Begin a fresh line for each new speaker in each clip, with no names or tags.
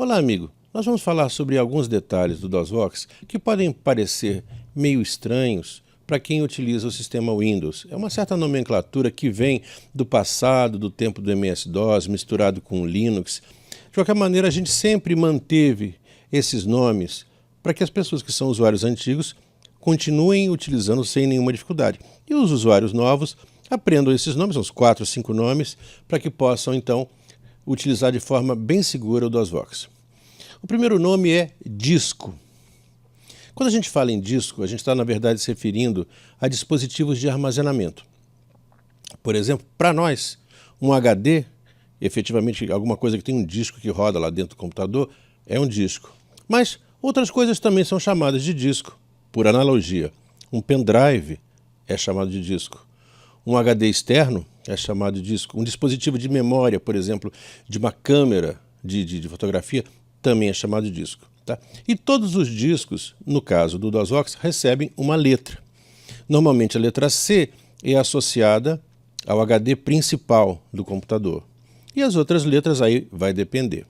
Olá, amigo. Nós vamos falar sobre alguns detalhes do DOSVox que podem parecer meio estranhos para quem utiliza o sistema Windows. É uma certa nomenclatura que vem do passado, do tempo do MS-DOS, misturado com o Linux. De qualquer maneira, a gente sempre manteve esses nomes para que as pessoas que são usuários antigos continuem utilizando sem nenhuma dificuldade. E os usuários novos aprendam esses nomes, uns 4 ou 5 nomes, para que possam, então, utilizar de forma bem segura o DOSVox. O primeiro nome é disco. Quando a gente fala em disco, a gente está, na verdade, se referindo a dispositivos de armazenamento. Por exemplo, para nós, um HD, efetivamente alguma coisa que tem um disco que roda lá dentro do computador, é um disco. Mas outras coisas também são chamadas de disco, por analogia. Um pendrive é chamado de disco. Um HD externo é chamado de disco. Um dispositivo de memória, por exemplo, de uma câmera de fotografia, também é chamado de disco. Tá? E todos os discos, no caso do DOSVox, recebem uma letra. Normalmente a letra C é associada ao HD principal do computador. E as outras letras aí vai depender.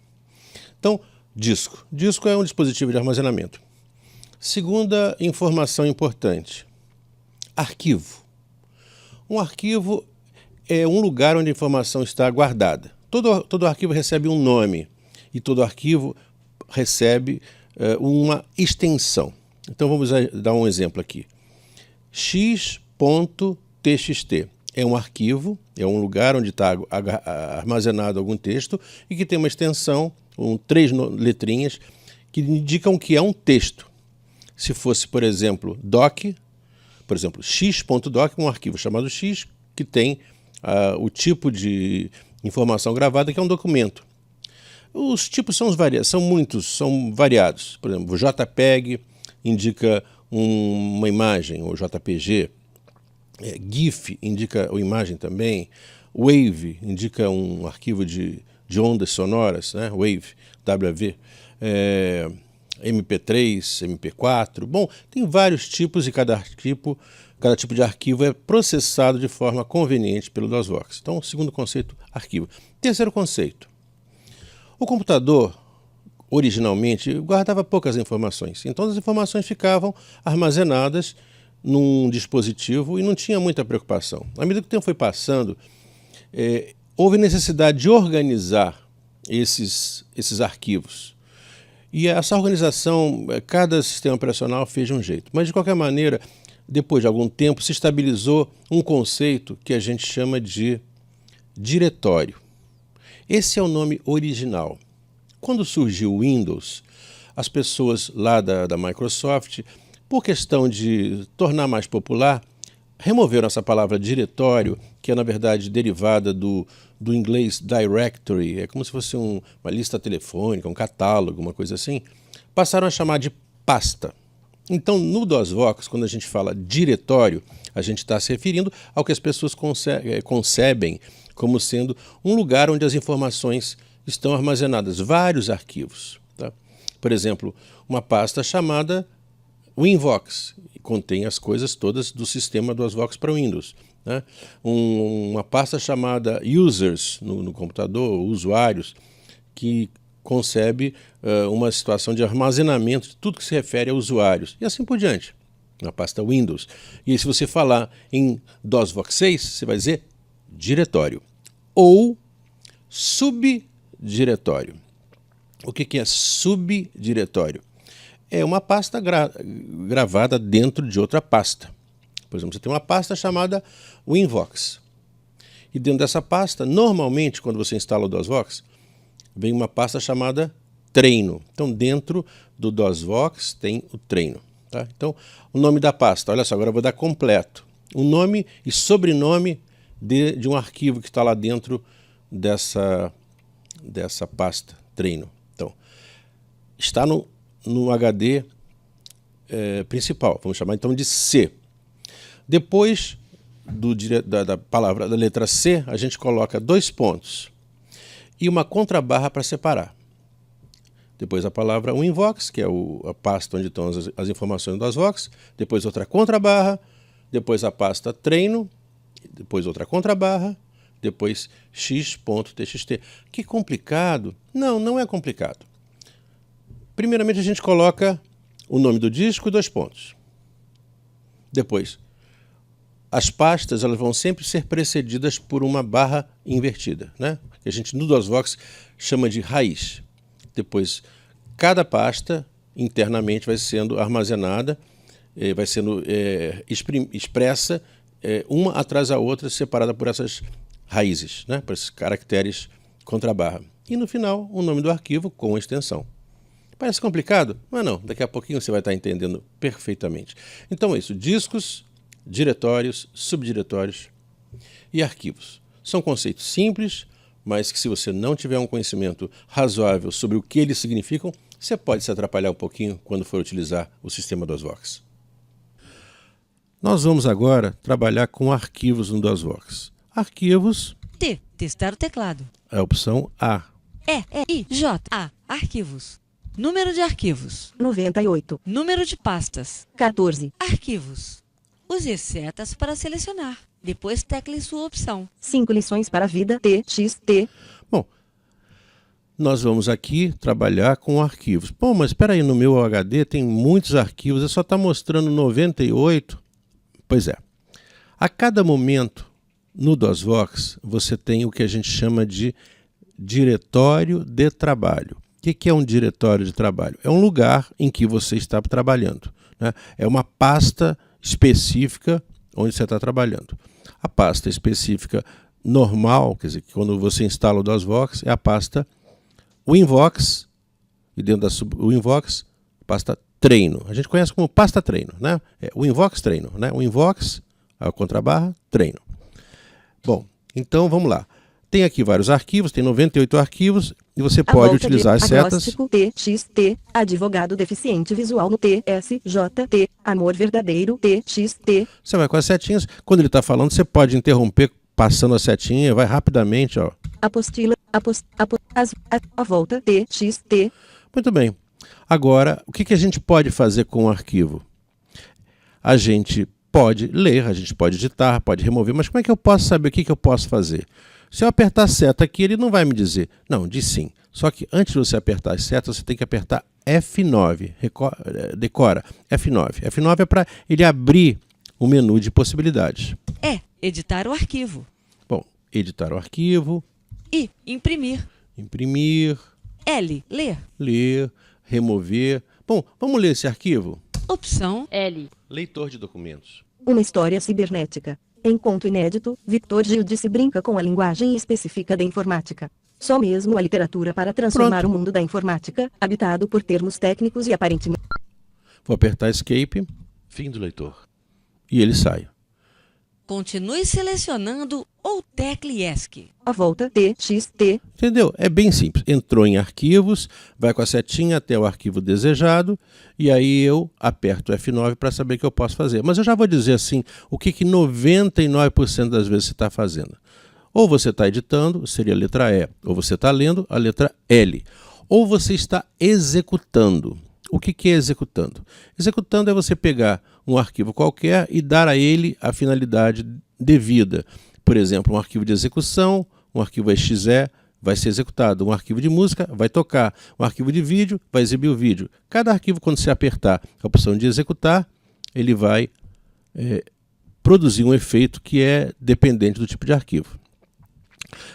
Então, disco. Disco é um dispositivo de armazenamento. Segunda informação importante. Arquivo. Um arquivo é um lugar onde a informação está guardada. Todo arquivo recebe um nome e todo arquivo recebe uma extensão. Então vamos dar um exemplo aqui. x.txt é um arquivo, é um lugar onde está armazenado algum texto e que tem uma extensão, 3 letrinhas, que indicam que é um texto. Se fosse, por exemplo, doc, por exemplo, x.doc, um arquivo chamado x, que tem o tipo de informação gravada, que é um documento. Os tipos são muitos, são variados. Por exemplo, o JPEG indica uma imagem, ou JPG. GIF indica uma imagem também. WAV indica um arquivo de ondas sonoras, né? WAV, WAV. MP3, MP4. Bom, tem vários tipos e cada tipo de arquivo é processado de forma conveniente pelo DOSVox. Então, segundo conceito, arquivo. Terceiro conceito. O computador, originalmente, guardava poucas informações. Então, as informações ficavam armazenadas num dispositivo e não tinha muita preocupação. À medida que o tempo foi passando, houve necessidade de organizar esses arquivos. E essa organização, cada sistema operacional fez de um jeito. Mas, de qualquer maneira, depois de algum tempo, se estabilizou um conceito que a gente chama de diretório. Esse é o nome original. Quando surgiu o Windows, as pessoas lá da Microsoft, por questão de tornar mais popular, removeram essa palavra diretório, que é, na verdade, derivada do inglês directory, é como se fosse uma lista telefônica, um catálogo, uma coisa assim, passaram a chamar de pasta. Então, no DOSVox, quando a gente fala diretório, a gente está se referindo ao que as pessoas concebem como sendo um lugar onde as informações estão armazenadas, vários arquivos. Tá? Por exemplo, uma pasta chamada Winvox, contém as coisas todas do sistema DOSVox para o Windows. Né? Uma pasta chamada Users no computador, usuários, que concebe uma situação de armazenamento de tudo que se refere a usuários, e assim por diante, na pasta Windows. E aí, se você falar em DOSVox 6, você vai dizer diretório ou subdiretório. O que é subdiretório? É uma pasta gravada dentro de outra pasta. Por exemplo, você tem uma pasta chamada Winvox. E dentro dessa pasta, normalmente, quando você instala o DOSVox, vem uma pasta chamada treino. Então, dentro do DOSVox tem o treino. Tá? Então, o nome da pasta, olha só, agora eu vou dar completo. O nome e sobrenome de um arquivo que está lá dentro dessa pasta treino. Então, está no HD principal, vamos chamar então de C. Depois da letra C, a gente coloca 2 pontos e uma contrabarra para separar. Depois a palavra Winvox, que é a pasta onde estão as informações do DOSVox, depois outra contrabarra, depois a pasta treino, depois outra contrabarra, depois x.txt. Que complicado? Não, não é complicado. Primeiramente a gente coloca o nome do disco e 2 pontos. Depois, as pastas elas vão sempre ser precedidas por uma barra invertida, né? Que a gente no DOSVox chama de raiz. Depois, cada pasta internamente vai sendo armazenada, vai sendo expressa uma atrás da outra, separada por essas raízes, né? Por esses caracteres contra a barra. E no final, o nome do arquivo com a extensão. Parece complicado? Mas não, daqui a pouquinho você vai estar entendendo perfeitamente. Então é isso, discos, diretórios, subdiretórios e arquivos. São conceitos simples, mas que se você não tiver um conhecimento razoável sobre o que eles significam, você pode se atrapalhar um pouquinho quando for utilizar o sistema DOSVox. Nós vamos agora trabalhar com arquivos no DOSVox. Arquivos...
T. Testar o teclado.
É a opção A.
E-I-J. A. Arquivos. Número de arquivos.
98.
Número de pastas.
14.
Arquivos. Use as setas para selecionar. Depois tecle sua opção.
5 lições para a vida. TXT.
Bom, nós vamos aqui trabalhar com arquivos. Bom, mas espera aí, no meu HD tem muitos arquivos, eu só está mostrando 98. Pois é. A cada momento, no DOSVox, você tem o que a gente chama de diretório de trabalho. O que é um diretório de trabalho? É um lugar em que você está trabalhando, né? É uma pasta específica onde você está trabalhando. A pasta específica normal, quer dizer, quando você instala o DOSVox, é a pasta Winvox, e dentro da Winvox, pasta treino. A gente conhece como pasta treino, né? É Winvox treino, né? Winvox, a contrabarra, treino. Bom, então vamos lá. Tem aqui vários arquivos, tem 98 arquivos, e você pode utilizar as setas.
TXT, advogado deficiente visual no TSJT, amor verdadeiro TXT.
Você vai com as setinhas, quando ele está falando, você pode interromper passando a setinha, vai rapidamente, ó.
Apostila, a volta TXT.
Muito bem. Agora, o que a gente pode fazer com o arquivo? A gente pode ler, a gente pode editar, pode remover, mas como é que eu posso saber o que eu posso fazer? Se eu apertar a seta aqui, ele não vai me dizer. Não, diz sim. Só que antes de você apertar as setas, você tem que apertar F9. Decora, F9. F9 é para ele abrir o menu de possibilidades.
Editar o arquivo.
Bom, editar o arquivo.
I. Imprimir.
Imprimir.
L. Ler.
Ler. Remover. Bom, vamos ler esse arquivo?
Opção L.
Leitor de documentos.
Uma história cibernética. Em conto inédito, Victor Gildice brinca com a linguagem específica da informática. Só mesmo a literatura para transformar o mundo da informática, habitado por termos técnicos e aparentemente...
Vou apertar Escape, fim do leitor. E ele sai.
Continue selecionando ou tecle ESC.
A volta TXT.
Entendeu? É bem simples. Entrou em arquivos, vai com a setinha até o arquivo desejado, e aí eu aperto F9 para saber o que eu posso fazer. Mas eu já vou dizer assim, o que 99% das vezes você está fazendo. Ou você está editando, seria a letra E, ou você está lendo, a letra L. Ou você está executando. O que é executando? Executando é você pegar um arquivo qualquer e dar a ele a finalidade devida. Por exemplo, um arquivo de execução, um arquivo exe vai ser executado, um arquivo de música vai tocar, um arquivo de vídeo vai exibir o vídeo. Cada arquivo, quando você apertar a opção de executar, ele vai produzir um efeito que é dependente do tipo de arquivo.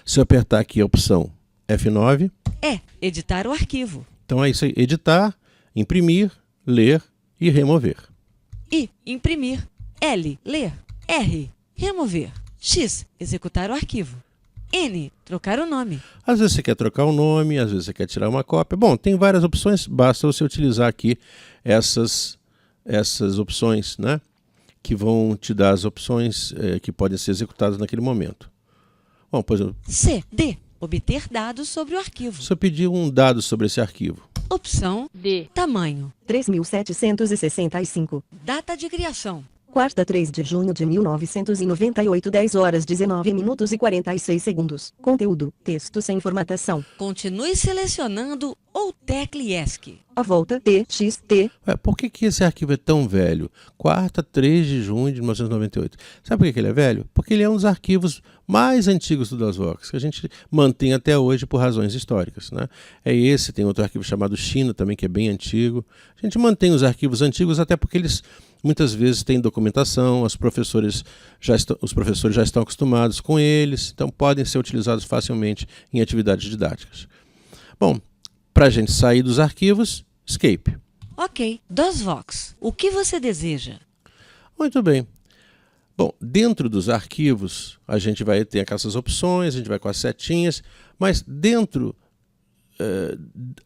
Se eu apertar aqui a opção F9...
editar o arquivo.
Então é isso aí, editar, imprimir, ler e remover.
I. Imprimir. L. Ler. R. Remover. X. Executar o arquivo. N. Trocar o nome.
Às vezes você quer trocar o nome, às vezes você quer tirar uma cópia. Bom, tem várias opções, basta você utilizar aqui essas opções, né? Que vão te dar as opções que podem ser executadas naquele momento. Bom, por exemplo,
C. D. Obter dados sobre o arquivo.
se eu pedir um dado sobre esse arquivo,
Opção D. Tamanho.
3.765.
Data de criação.
Quarta, 3 de junho de 1998, 10 horas 19 minutos e 46 segundos. Conteúdo, texto sem formatação.
Continue selecionando ou tecle ESC.
A volta TXT.
Por que esse arquivo é tão velho? Quarta, 3 de junho de 1998. Sabe por que ele é velho? Porque ele é um dos arquivos mais antigos do DOSVox, que a gente mantém até hoje por razões históricas, né? Tem outro arquivo chamado China também, que é bem antigo. A gente mantém os arquivos antigos até porque eles muitas vezes têm documentação, os professores já estão acostumados com eles, então podem ser utilizados facilmente em atividades didáticas. Bom, para a gente sair dos arquivos, Escape.
Ok. DOSVox, o que você deseja?
Muito bem. Bom, dentro dos arquivos, a gente vai ter aquelas opções, a gente vai com as setinhas, mas dentro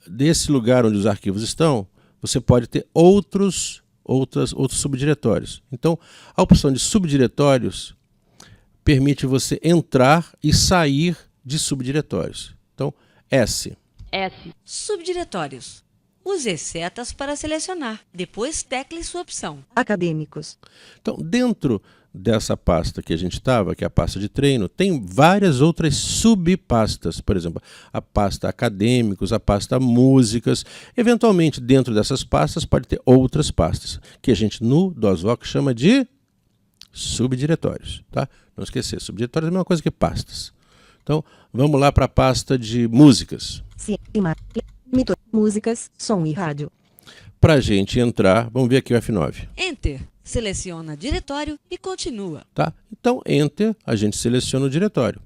desse lugar onde os arquivos estão, você pode ter outros subdiretórios. Então, a opção de subdiretórios permite você entrar e sair de subdiretórios. Então, S.
Subdiretórios. Use as setas para selecionar. Depois tecle sua opção.
Acadêmicos.
Então, dentro dessa pasta que a gente estava, que é a pasta de treino, tem várias outras subpastas. Por exemplo, a pasta acadêmicos, a pasta músicas. Eventualmente, dentro dessas pastas, pode ter outras pastas, que a gente no DOSVox chama de subdiretórios. Tá? Não esquecer, subdiretórios é a mesma coisa que pastas. Então, vamos lá para a pasta de músicas.
Músicas, som e rádio.
Para a gente entrar, vamos ver aqui o F9.
Enter. Seleciona diretório e continua.
Tá? Então, Enter, a gente seleciona o diretório.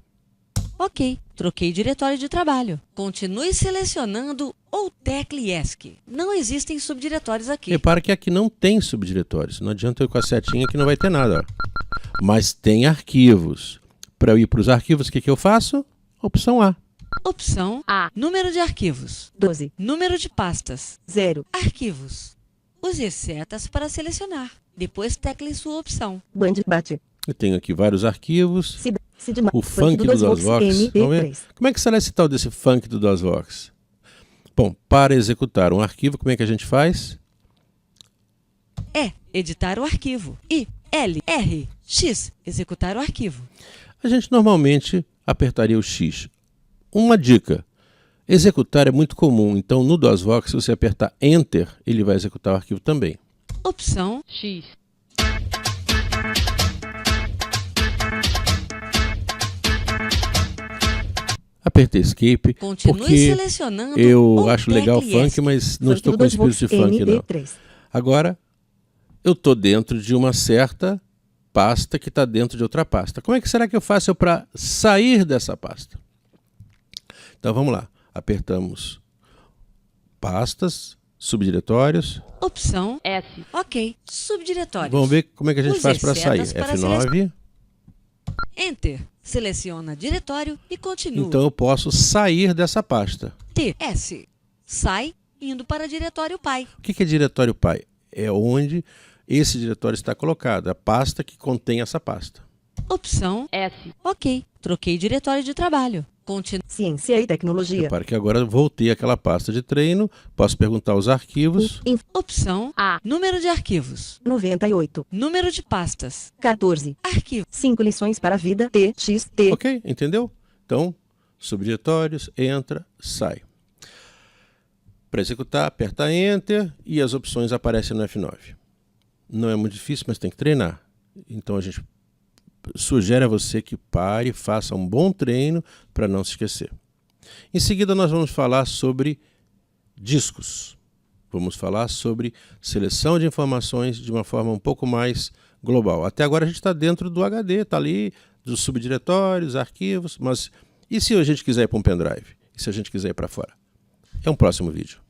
Ok. Troquei diretório de trabalho. Continue selecionando ou tecle ESC. Não existem subdiretórios aqui.
Repara que aqui não tem subdiretórios. Não adianta eu ir com a setinha que não vai ter nada. Ó. Mas tem arquivos. Para eu ir para os arquivos, o que eu faço? Opção A.
Opção A. Número de arquivos.
12.
Número de pastas.
0.
Arquivos. Use as setas para selecionar. Depois tecle sua opção.
Bandbate.
Eu tenho aqui vários arquivos. O funk do
DOSVox.
DOSVox. Vamos ver? Como é que será esse tal desse funk do DOSVox? Bom, para executar um arquivo, como é que a gente faz?
Editar o arquivo. I, L, R, X. Executar o arquivo.
A gente normalmente apertaria o X. Uma dica. Executar é muito comum, então no DOSVox, se você apertar Enter, ele vai executar o arquivo também.
Opção X.
Apertei Escape,
Continue
porque
selecionando
eu
ou
acho legal o
tecle
funk,
ESC.
mas não estou com espírito de funk, não. Agora, eu estou dentro de uma certa pasta que está dentro de outra pasta. Como é que será que eu faço para sair dessa pasta? Então, vamos lá. Apertamos pastas, subdiretórios.
Opção S. Ok. Subdiretórios.
Vamos ver como é que a gente
Use
faz para sair.
setas para
F9.
Enter. Seleciona diretório e continua.
Então, eu posso sair dessa pasta.
T, S. Sai, indo para diretório pai.
O que é diretório pai? É onde esse diretório está colocado, a pasta que contém essa pasta.
Opção S. Ok. Troquei diretório de trabalho. Continue.
Ciência e tecnologia.
Repara que agora eu voltei àquela pasta de treino, posso perguntar os arquivos.
Opção A. Número de arquivos.
98.
Número de pastas.
14.
Arquivo.
5 lições para a vida. TXT.
Ok, entendeu? Então, subdiretórios, entra, sai. Para executar, aperta Enter e as opções aparecem no F9. Não é muito difícil, mas tem que treinar. Então a gente sugere a você que pare, faça um bom treino para não se esquecer. Em seguida nós vamos falar sobre discos. Vamos falar sobre seleção de informações de uma forma um pouco mais global. Até agora a gente está dentro do HD, está ali, dos subdiretórios, arquivos, mas e se a gente quiser ir para um pendrive? E se a gente quiser ir para fora? É um próximo vídeo.